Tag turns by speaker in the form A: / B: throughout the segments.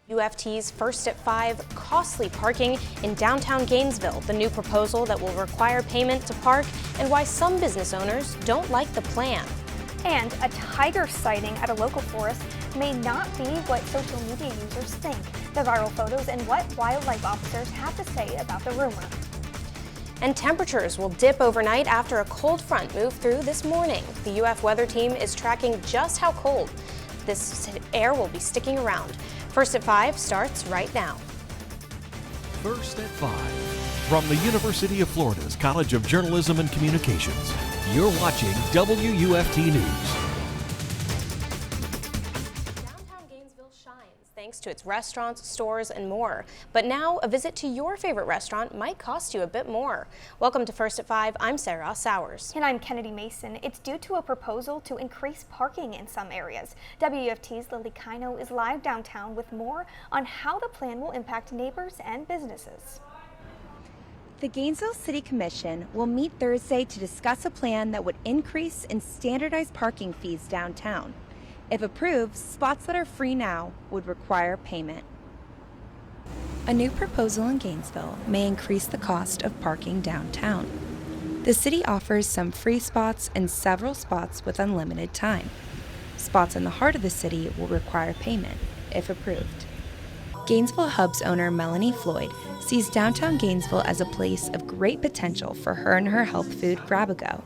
A: UFT's First at 5 costly parking in downtown Gainesville, the new proposal that will require payment to park, and why some business owners don't like the plan.
B: And a tiger sighting at a local forest may not be what social media users think. The viral photos and what wildlife officers have to say about the rumor.
A: And temperatures will dip overnight after a cold front moved through this morning. The UF weather team is tracking just how cold this air will be sticking around. First at 5 starts right now.
C: First at 5 from the University of Florida's College of Journalism and Communications. You're watching WUFT News.
A: Downtown Gainesville shines thanks to its restaurants, stores, and more. But now a visit to your favorite restaurant might cost you a bit more. Welcome to First at 5. I'm Serra, Sowers.
B: And I'm Kennedy Mason. It's due to a proposal to increase parking in some areas. WUFT's Kino is live downtown with more on how the plan will impact neighbors and businesses.
D: The Gainesville City Commission will meet Thursday to discuss a plan that would increase and standardize parking fees downtown. If approved, spots that are free now would require payment. A new proposal in Gainesville may increase the cost of parking downtown. The city offers some free spots and several spots with unlimited time. Spots in the heart of the city will require payment, if approved. Gainesville Hub's owner Melanie Floyd sees downtown Gainesville as a place of great potential for her and her health food grab-a-go.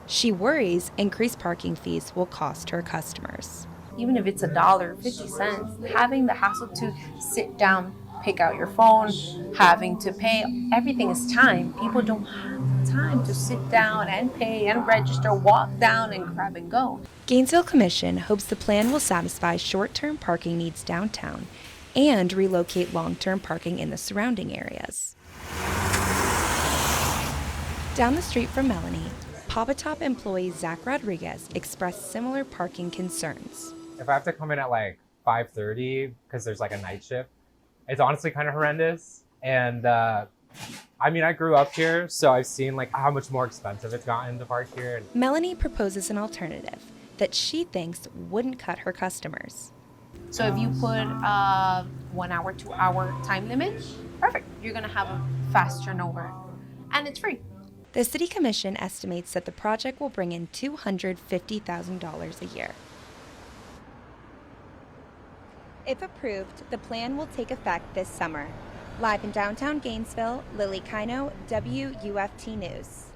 D: She worries increased parking fees will cost her customers.
E: Even if it's $1.50, having the hassle to sit down, pick out your phone, having to pay, everything is time. People don't have time to sit down and pay and register, walk down and grab and go.
D: Gainesville Commission hopes the plan will satisfy short-term parking needs downtown and relocate long-term parking in the surrounding areas. Down the street from Melanie, Papa Top employee Zach Rodriguez expressed similar parking concerns.
F: If I have to come in at like 5:30 because there's like a night shift, it's honestly kind of horrendous. And I mean, I grew up here, so I've seen like how much more expensive it's gotten to park here.
D: Melanie proposes an alternative that she thinks wouldn't cut her customers.
E: So if you put a 1 hour, 2 hour time limit, perfect. You're gonna have a fast turnover and it's free.
D: The City Commission estimates that the project will bring in $250,000 a year. If approved, the plan will take effect this summer. Live in downtown Gainesville, Kino, WUFT News.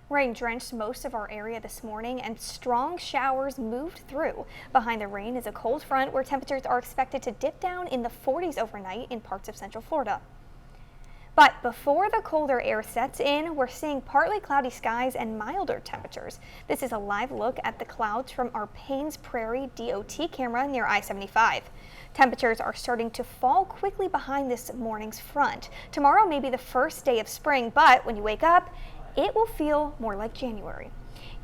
B: Rain drenched most of our area this morning and strong showers moved through. Behind the rain is a cold front where temperatures are expected to dip down in the 40s overnight in parts of Central Florida. But before the colder air sets in, we're seeing partly cloudy skies and milder temperatures. This is a live look at the clouds from our Paynes Prairie DOT camera near I-75. Temperatures are starting to fall quickly behind this morning's front. Tomorrow may be the first day of spring, but when you wake up, it will feel more like January.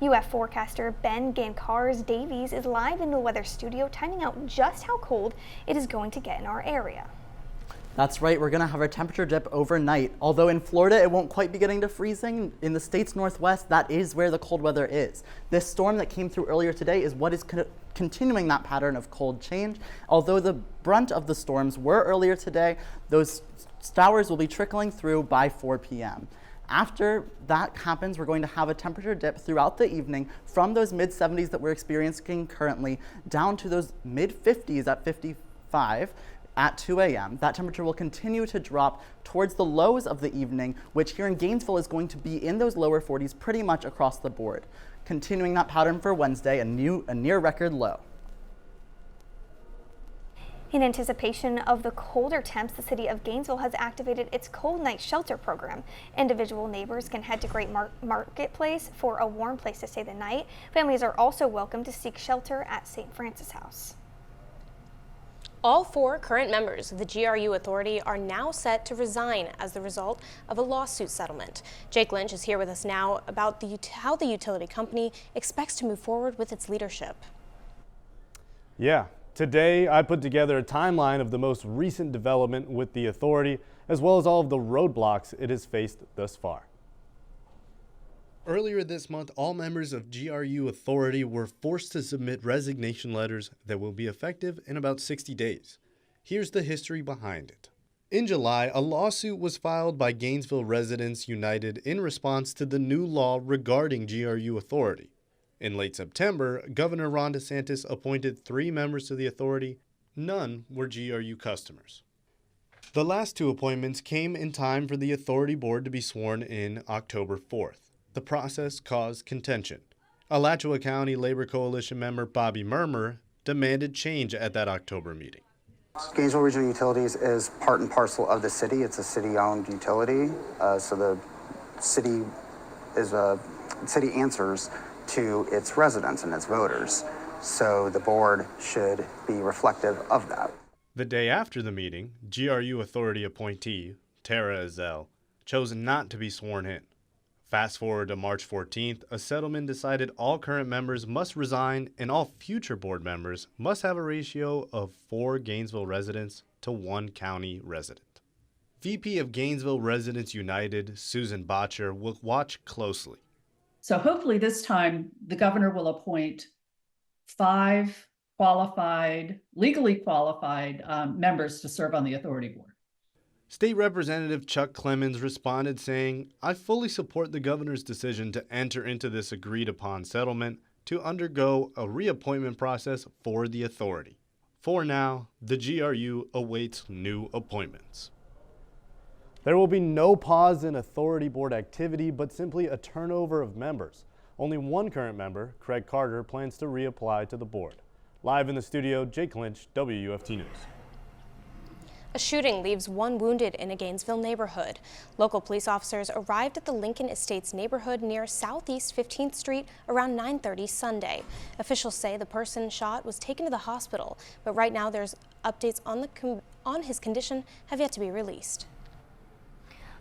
B: UF forecaster Ben Gancarz-Davies is live in the weather studio, timing out just how cold it is going to get in our area.
G: That's right, we're going to have our temperature dip overnight. Although in Florida, it won't quite be getting to freezing. In the state's northwest, that is where the cold weather is. This storm that came through earlier today is what is continuing that pattern of cold change. Although the brunt of the storms were earlier today, those showers will be trickling through by 4 p.m. After that happens, we're going to have a temperature dip throughout the evening from those mid-70s that we're experiencing currently down to those mid-50s at 55. At 2 a.m. That temperature will continue to drop towards the lows of the evening, which here in Gainesville is going to be in those lower 40s pretty much across the board. Continuing that pattern for Wednesday, a near record low.
B: In anticipation of the colder temps, the city of Gainesville has activated its cold night shelter program. Individual neighbors can head to Great Marketplace for a warm place to stay the night. Families are also welcome to seek shelter at St. Francis House.
A: All 4 current members of the GRU Authority are now set to resign as the result of a lawsuit settlement. Jake Lynch is here with us now about how the utility company expects to move forward with its leadership.
H: Yeah, today I put together a timeline of the most recent development with the authority, as well as all of the roadblocks it has faced thus far.
I: Earlier this month, all members of GRU Authority were forced to submit resignation letters that will be effective in about 60 days. Here's the history behind it. In July, a lawsuit was filed by Gainesville Residents United in response to the new law regarding GRU authority. In late September, Governor Ron DeSantis appointed 3 members to the authority. None were GRU customers. The last 2 appointments came in time for the authority board to be sworn in October 4th. The process caused contention. Alachua County Labor Coalition member Bobby Murmur demanded change at that October meeting.
J: Gainesville Regional Utilities is part and parcel of the city. It's a city-owned utility, so the city answers to its residents and its voters. So the board should be reflective of that.
H: The day after the meeting, GRU authority appointee Tara Ezell chose not to be sworn in. Fast forward to March 14th, a settlement decided all current members must resign and all future board members must have a ratio of 4 Gainesville residents to 1 county resident. VP of Gainesville Residents United, Susan Botcher, will watch closely.
K: So hopefully this time the governor will appoint 5 legally qualified members to serve on the authority board.
H: State Representative Chuck Clemens responded saying, "I fully support the governor's decision to enter into this agreed-upon settlement to undergo a reappointment process for the authority. For now, the GRU awaits new appointments." There will be no pause in authority board activity, but simply a turnover of members. Only 1 current member, Craig Carter, plans to reapply to the board. Live in the studio, Jake Lynch, WUFT News.
A: A shooting leaves 1 wounded in a Gainesville neighborhood. Local police officers arrived at the Lincoln Estates neighborhood near Southeast 15th Street around 9:30 Sunday. Officials say the person shot was taken to the hospital, but right now there's updates on his condition have yet to be released.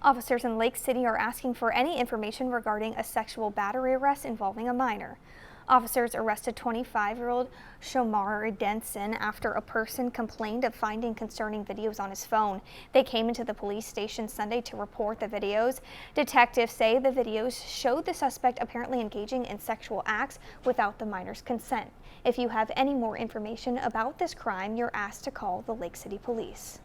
B: Officers in Lake City are asking for any information regarding a sexual battery arrest involving a minor. Officers arrested 25-year-old Shomar Denson after a person complained of finding concerning videos on his phone. They came into the police station Sunday to report the videos. Detectives say the videos showed the suspect apparently engaging in sexual acts without the minor's consent. If you have any more information about this crime, you're asked to call the Lake City Police.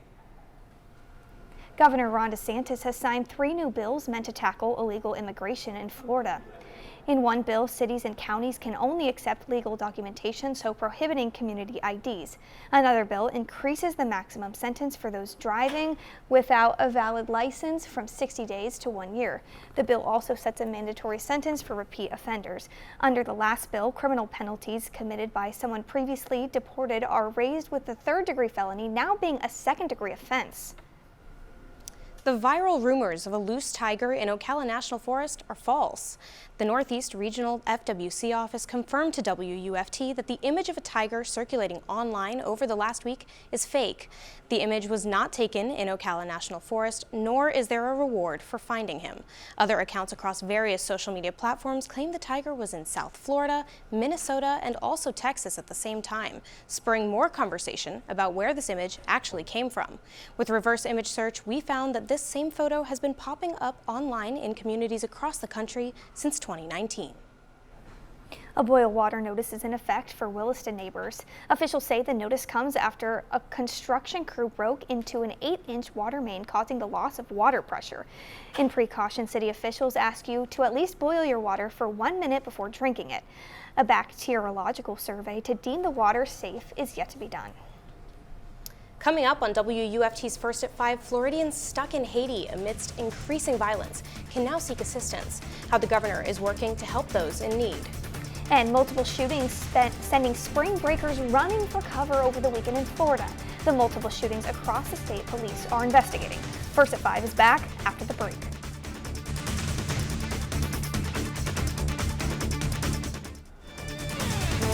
B: Governor Ron DeSantis has signed 3 new bills meant to tackle illegal immigration in Florida. In one bill, cities and counties can only accept legal documentation, so prohibiting community IDs. Another bill increases the maximum sentence for those driving without a valid license from 60 days to 1 year. The bill also sets a mandatory sentence for repeat offenders. Under the last bill, criminal penalties committed by someone previously deported are raised, with the 3rd-degree felony now being a 2nd-degree offense.
A: The viral rumors of a loose tiger in Ocala National Forest are false. The Northeast Regional FWC office confirmed to WUFT that the image of a tiger circulating online over the last week is fake. The image was not taken in Ocala National Forest, nor is there a reward for finding him. Other accounts across various social media platforms claim the tiger was in South Florida, Minnesota, and also Texas at the same time, spurring more conversation about where this image actually came from. With reverse image search, we found that this same photo has been popping up online in communities across the country since 2019.
B: A boil water notice is in effect for Williston neighbors. Officials say the notice comes after a construction crew broke into an 8-inch water main, causing the loss of water pressure. In precaution, city officials ask you to at least boil your water for 1 minute before drinking it. A bacteriological survey to deem the water safe is yet to be done.
A: Coming up on WUFT's First at 5, Floridians stuck in Haiti amidst increasing violence can now seek assistance. How the governor is working to help those in need.
B: And multiple shootings sending spring breakers running for cover over the weekend in Florida. The multiple shootings across the state police are investigating. First at 5 is back after the break.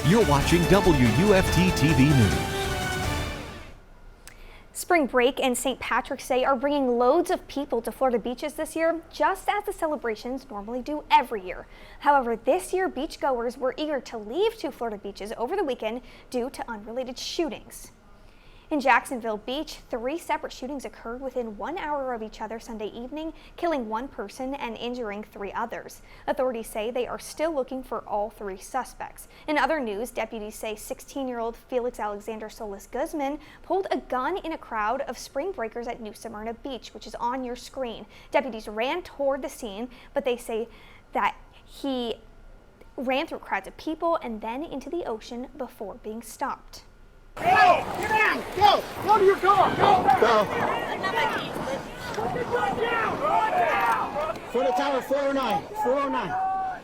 C: You're watching WUFT-TV News.
B: Spring break and St. Patrick's Day are bringing loads of people to Florida beaches this year, just as the celebrations normally do every year. However, this year beachgoers were eager to leave 2 Florida beaches over the weekend due to unrelated shootings. In Jacksonville Beach, 3 separate shootings occurred within 1 hour of each other Sunday evening, killing 1 person and injuring 3 others. Authorities say they are still looking for all 3 suspects. In other news, deputies say 16-year-old Felix Alexander Solis Guzman pulled a gun in a crowd of spring breakers at New Smyrna Beach, which is on your screen. Deputies ran toward the scene, but they say that he ran through crowds of people and then into the ocean before being stopped.
L: Go! Get down! Go! Go to your car! Go! For the tower, 409. 409.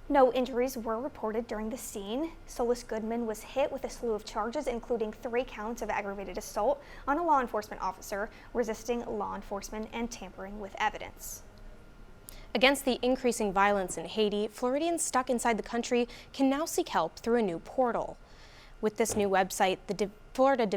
B: No injuries were reported during the scene. Solis Goodman was hit with a slew of charges, including 3 counts of aggravated assault on a law enforcement officer, resisting law enforcement, and tampering with evidence.
A: Against the increasing violence in Haiti, Floridians stuck inside the country can now seek help through a new portal. With this new website, the Florida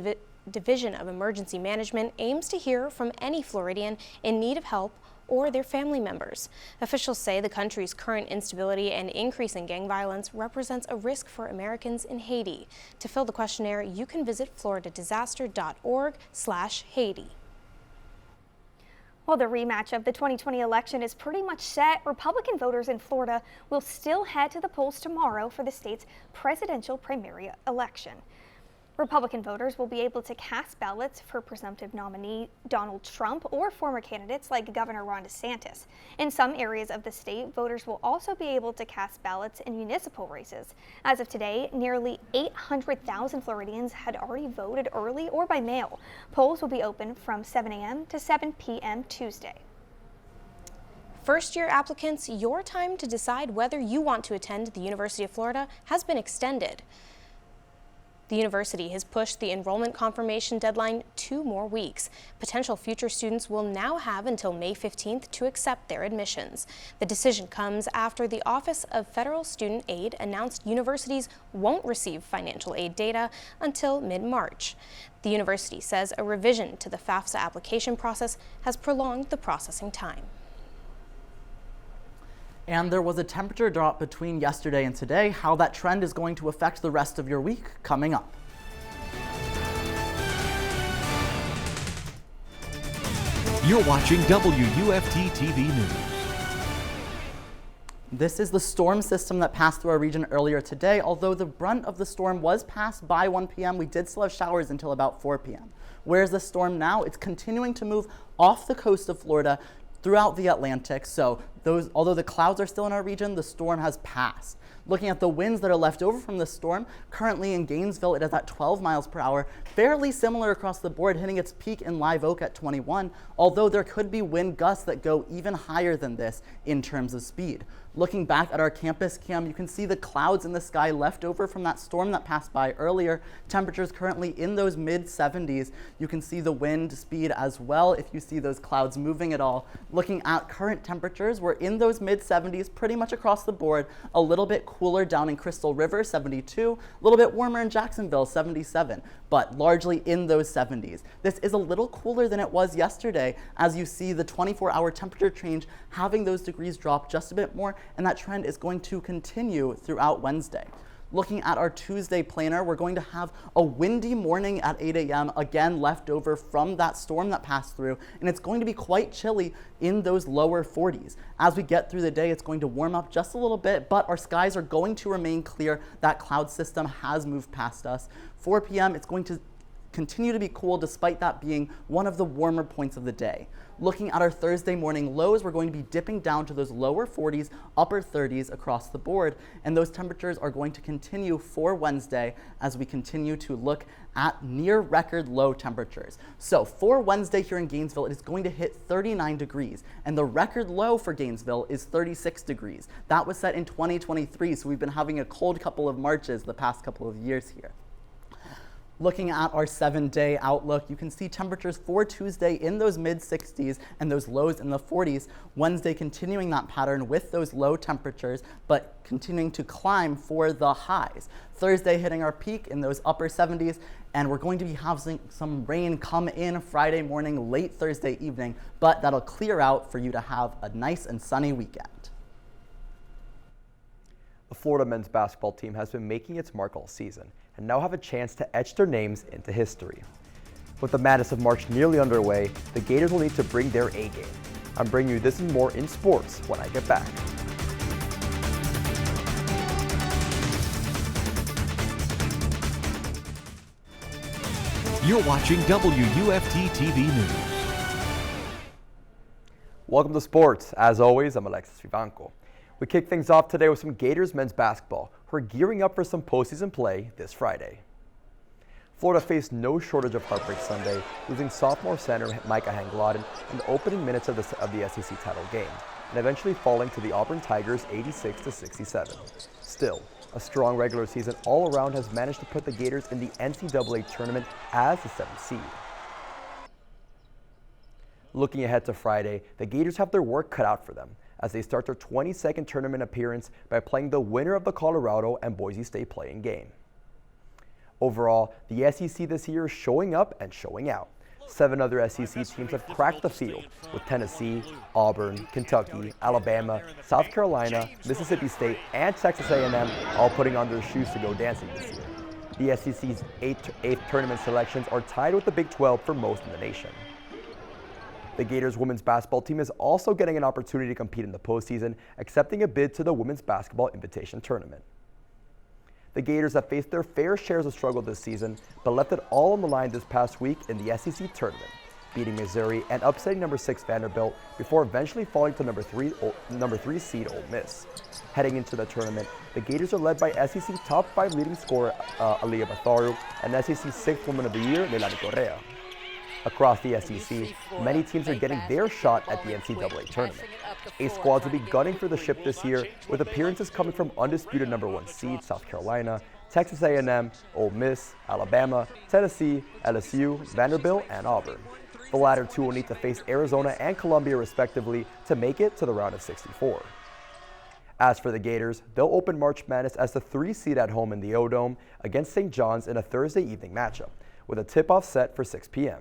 A: Division of Emergency Management aims to hear from any Floridian in need of help or their family members. Officials say the country's current instability and increase in gang violence represents a risk for Americans in Haiti. To fill the questionnaire, you can visit floridadisaster.org/Haiti.
B: While the rematch of the 2020 election is pretty much set, Republican voters in Florida will still head to the polls tomorrow for the state's presidential primary election. Republican voters will be able to cast ballots for presumptive nominee Donald Trump or former candidates like Governor Ron DeSantis. In some areas of the state, voters will also be able to cast ballots in municipal races. As of today, nearly 800,000 Floridians had already voted early or by mail. Polls will be open from 7 a.m. to 7 p.m. Tuesday.
A: First-year applicants, your time to decide whether you want to attend the University of Florida has been extended. The university has pushed the enrollment confirmation deadline 2 more weeks. Potential future students will now have until May 15th to accept their admissions. The decision comes after the Office of Federal Student Aid announced universities won't receive financial aid data until mid-March. The university says a revision to the FAFSA application process has prolonged the processing time.
G: And there was a temperature drop between yesterday and today. How that trend is going to affect the rest of your week coming up.
C: You're watching WUFT-TV News.
G: This is the storm system that passed through our region earlier today. Although the brunt of the storm was passed by 1 p.m., we did still have showers until about 4 p.m. Where's the storm now? It's continuing to move off the coast of Florida throughout the Atlantic, so although the clouds are still in our region, the storm has passed. Looking at the winds that are left over from the storm, currently in Gainesville it is at 12 miles per hour, fairly similar across the board, hitting its peak in Live Oak at 21, although there could be wind gusts that go even higher than this in terms of speed. Looking back at our campus cam, you can see the clouds in the sky left over from that storm that passed by earlier. Temperatures currently in those mid-70s. You can see the wind speed as well if you see those clouds moving at all. Looking at current temperatures, we're in those mid-70s pretty much across the board. A little bit cooler down in Crystal River, 72. A little bit warmer in Jacksonville, 77. But largely in those 70s. This is a little cooler than it was yesterday, as you see the 24-hour temperature change having those degrees drop just a bit more, and that trend is going to continue throughout Wednesday. Looking at our Tuesday planner, we're going to have a windy morning at 8 a.m., again left over from that storm that passed through, and it's going to be quite chilly in those lower 40s. As we get through the day, it's going to warm up just a little bit, but our skies are going to remain clear. That cloud system has moved past us. 4 p.m., it's going to continue to be cool despite that being one of the warmer points of the day. Looking at our Thursday morning lows, we're going to be dipping down to those lower 40s, upper 30s across the board, and those temperatures are going to continue for Wednesday as we continue to look at near record low temperatures. So for Wednesday here in Gainesville, it is going to hit 39 degrees, and the record low for Gainesville is 36 degrees. That was set in 2023, so we've been having a cold couple of Marches the past couple of years here. Looking at our 7-day outlook, you can see temperatures for Tuesday in those mid-60s and those lows in the 40s. Wednesday continuing that pattern with those low temperatures, but continuing to climb for the highs. Thursday hitting our peak in those upper 70s, and we're going to be having some rain come in Friday morning, late Thursday evening, but that'll clear out for you to have a nice and sunny weekend.
M: The Florida men's basketball team has been making its mark all season. and now have a chance to etch their names into history. With the madness of March nearly underway, the Gators will need to bring their A game. I'm bringing you this and more in sports when I get back.
C: You're watching WUFT-TV News.
M: Welcome to sports. As always, I'm Alexis Vivanco. We kick things off today with some Gators men's basketball, who are gearing up for some postseason play this Friday. Florida faced no shortage of heartbreak Sunday, losing sophomore center Micah Hangladen in the opening minutes of the SEC title game, and eventually falling to the Auburn Tigers 86-67. Still, a strong regular season all around has managed to put the Gators in the NCAA tournament as the 7th seed. Looking ahead to Friday, the Gators have their work cut out for them as they start their 22nd tournament appearance by playing the winner of the Colorado and Boise State play-in game. Overall, the SEC this year is showing up and showing out. 7 other SEC teams have cracked the field, with Tennessee, Auburn, Kentucky, Alabama, South Carolina, Mississippi State, and Texas A&M all putting on their shoes to go dancing this year. The SEC's 8 tournament selections are tied with the Big 12 for most in the nation. The Gators women's basketball team is also getting an opportunity to compete in the postseason, accepting a bid to the Women's Basketball Invitation Tournament. The Gators have faced their fair shares of struggle this season, but left it all on the line this past week in the SEC tournament, beating Missouri and upsetting number 6 Vanderbilt before eventually falling to number 3 seed Ole Miss. Heading into the tournament, the Gators are led by SEC top 5 leading scorer Aliyah Batharu and SEC 6th Woman of the Year Leilani Correa. Across the SEC, many teams are getting their shot at the NCAA tournament. 8 squads will be gunning for the ship this year, with appearances coming from undisputed number 1 seed South Carolina, Texas A&M, Ole Miss, Alabama, Tennessee, LSU, Vanderbilt, and Auburn. The latter 2 will need to face Arizona and Columbia respectively to make it to the round of 64. As for the Gators, they'll open March Madness as the 3 seed at home in the O-Dome against St. John's in a Thursday evening matchup, with a tip-off set for 6 p.m.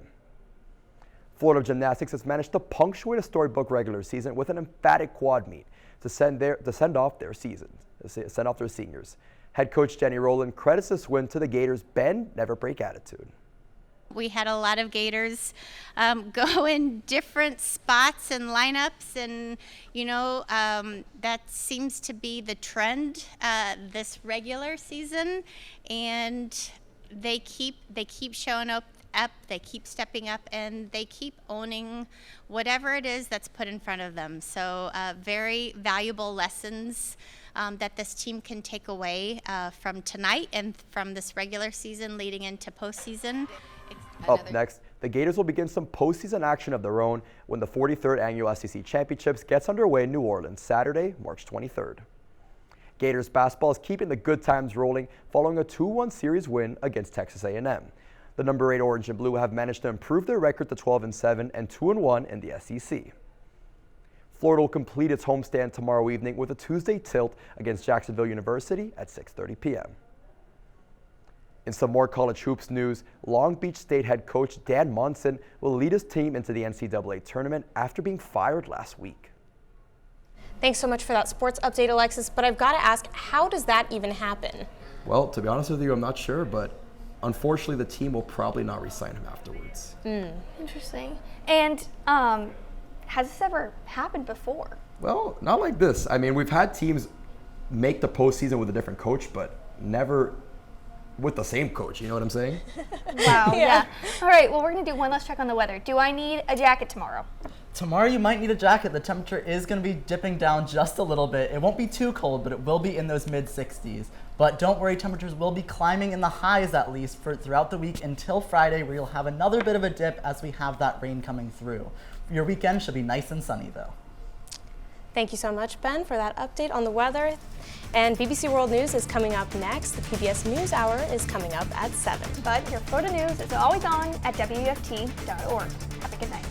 M: Florida Gymnastics has managed to punctuate a storybook regular season with an emphatic quad meet to send off their seniors. Head coach Jenny Rowland credits this win to the Gators' bend, never break attitude.
N: We had a lot of Gators go in different spots and lineups, and that seems to be the trend this regular season. And they keep showing up, they keep stepping up, and they keep owning whatever it is that's put in front of them. So very valuable lessons that this team can take away from tonight and from this regular season leading into postseason.
M: Up next, the Gators will begin some postseason action of their own when the 43rd Annual SEC Championships gets underway in New Orleans Saturday, March 23rd. Gators basketball is keeping the good times rolling following a 2-1 series win against Texas A&M. The number 8 Orange and Blue have managed to improve their record to 12-7 and 2-1 in the SEC. Florida will complete its homestand tomorrow evening with a Tuesday tilt against Jacksonville University at 6:30 p.m. In some more college hoops news, Long Beach State head coach Dan Monson will lead his team into the NCAA tournament after being fired last week.
A: Thanks so much for that sports update, Alexis, but I've got to ask, how does that even happen?
M: Well, to be honest with you, I'm not sure, but unfortunately, the team will probably not re-sign him afterwards.
B: Interesting. And has this ever happened before?
M: Well, not like this. I mean, we've had teams make the postseason with a different coach, but never with the same coach. You know what I'm saying?
B: Wow, yeah. All right, well, we're going to do one last check on the weather. Do I need a jacket tomorrow?
G: Tomorrow you might need a jacket. The temperature is going to be dipping down just a little bit. It won't be too cold, but it will be in those mid-60s. But don't worry, temperatures will be climbing in the highs at least throughout the week until Friday, where you'll have another bit of a dip as we have that rain coming through. Your weekend should be nice and sunny, though.
A: Thank you so much, Ben, for that update on the weather. And BBC World News is coming up next. The PBS News Hour is coming up at 7.
B: But your Florida news is always on at WUFT.org. Have a good night.